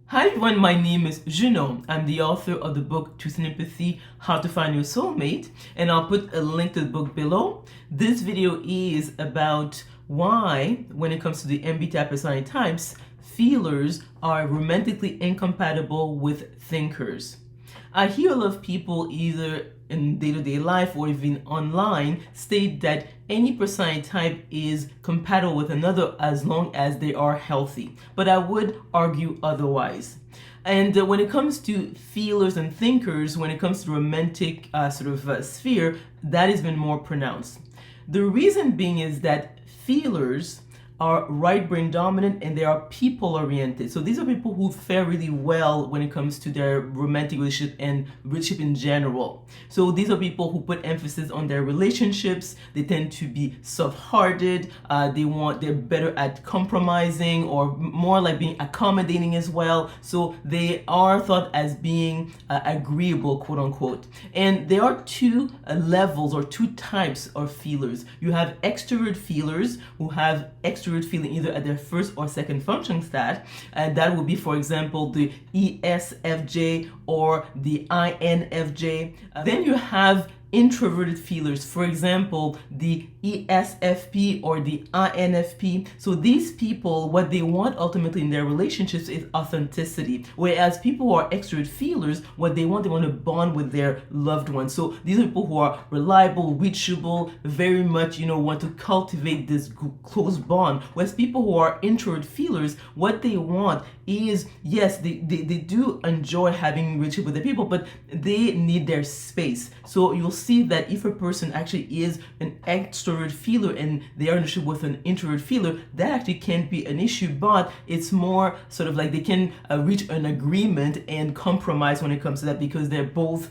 Hi everyone, my name is Junon. I'm the author of the book Truth and Empathy, How to Find Your Soulmate, and I'll put a link to the book below. This video is about why, when it comes to the MBTI personality types, feelers are romantically incompatible with thinkers. I hear a lot of people either in day-to-day life or even online state that any personality type is compatible with another as long as they are healthy. But I would argue otherwise. And when it comes to feelers and thinkers, when it comes to romantic sphere, that has been more pronounced. The reason being is that feelers are right brain dominant and they are people oriented. So these are people who fare really well when it comes to their romantic relationship and relationship in general. So these are people who put emphasis on their relationships. They tend to be soft-hearted. They're better at compromising or more like being accommodating as well. So they are thought as being agreeable, quote unquote. And there are two levels or two types of feelers. You have extrovert feelers who have extrovert feeling either at their first or second function stat, and that would be, for example, the ESFJ or the INFJ. Then you have introverted feelers, for example, the ESFP or the INFP. So these people, what they want ultimately in their relationships is authenticity, whereas people who are extrovert feelers, what they want to bond with their loved ones. So these are people who are reliable, reachable, very much want to cultivate this close bond, whereas people who are introvert feelers, what they want is, yes, they do enjoy having relationship with the people, but they need their space. So you'll see that if a person actually is an extrovert feeler and they are in a relationship with an introvert feeler, that actually can't be an issue, but it's more sort of like they can reach an agreement and compromise when it comes to that because they're both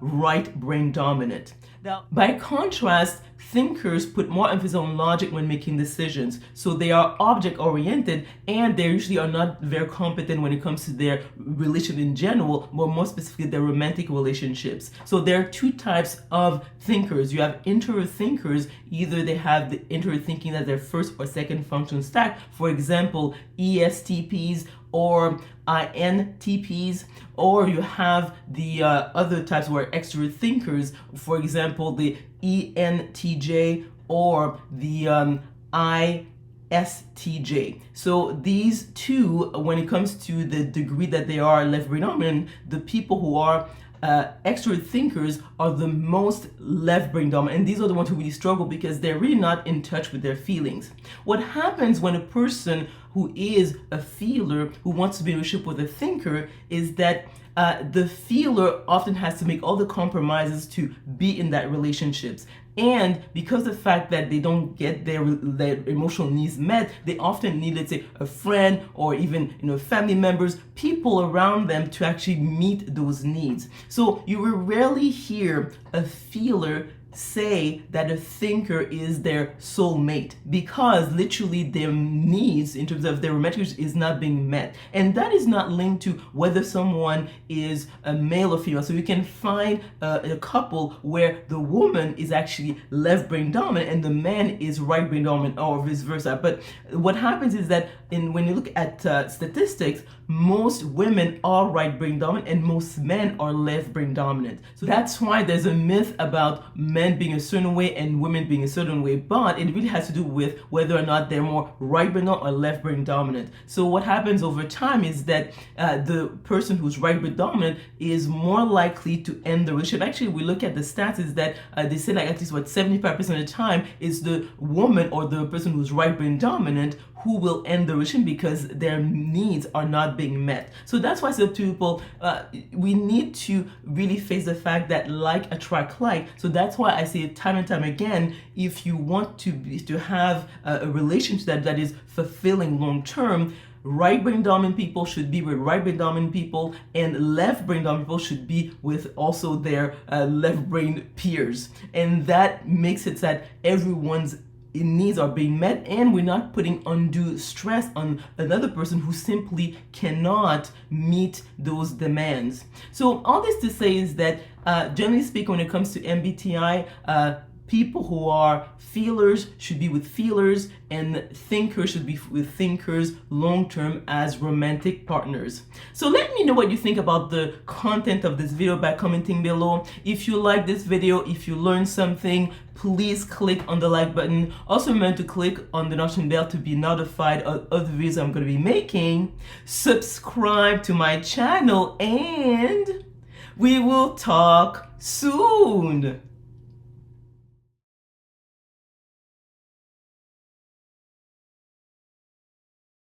right brain dominant. Now, by contrast, thinkers put more emphasis on logic when making decisions. So they are object oriented and they usually are not very competent when it comes to their relationship in general, but more specifically their romantic relationships. So there are two types of thinkers. You have introvert thinkers, either they have the introvert thinking as their first or second function stack, for example, ESTPs or INTPs, or you have the other types who are extrovert thinkers, for example, the ENTJ or the ISTJ. So these two, when it comes to the degree that they are left brain dominant, the people who are extrovert thinkers are the most left brain dominant, and these are the ones who really struggle because they're really not in touch with their feelings. What happens when a person who is a feeler who wants to be in a relationship with a thinker is that the feeler often has to make all the compromises to be in that relationships. And because of the fact that they don't get their emotional needs met, they often need, let's say, a friend or even family members, people around them to actually meet those needs. So you will rarely hear a feeler say that a thinker is their soulmate because literally their needs in terms of their romantic is not being met, and that is not linked to whether someone is a male or female. So you can find a couple where the woman is actually left brain dominant and the man is right brain dominant, or vice versa. But what happens is that when you look at statistics, most women are right brain dominant and most men are left brain dominant. So that's why there's a myth about men being a certain way and women being a certain way, but it really has to do with whether or not they're more right brain dominant or left brain dominant. So what happens over time is that the person who's right brain dominant is more likely to end the relationship. Actually, we look at the stats is that they say like at least 75% of the time is the woman or the person who's right brain dominant who will end the relationship because their needs are not being met. So that's why I say to people, we need to really face the fact that like attract like. So that's why I say time and time again, if you want to have a relationship that is fulfilling long term, right brain dominant people should be with right brain dominant people, and left brain dominant people should be with also their left brain peers. And that makes it that everyone's needs are being met and we're not putting undue stress on another person who simply cannot meet those demands. So all this to say is that generally speaking, when it comes to MBTI, people who are feelers should be with feelers, and thinkers should be with thinkers long-term as romantic partners. So let me know what you think about the content of this video by commenting below. If you like this video, if you learned something, please click on the like button. Also remember to click on the notification bell to be notified of other videos I'm going to be making. Subscribe to my channel, and we will talk soon.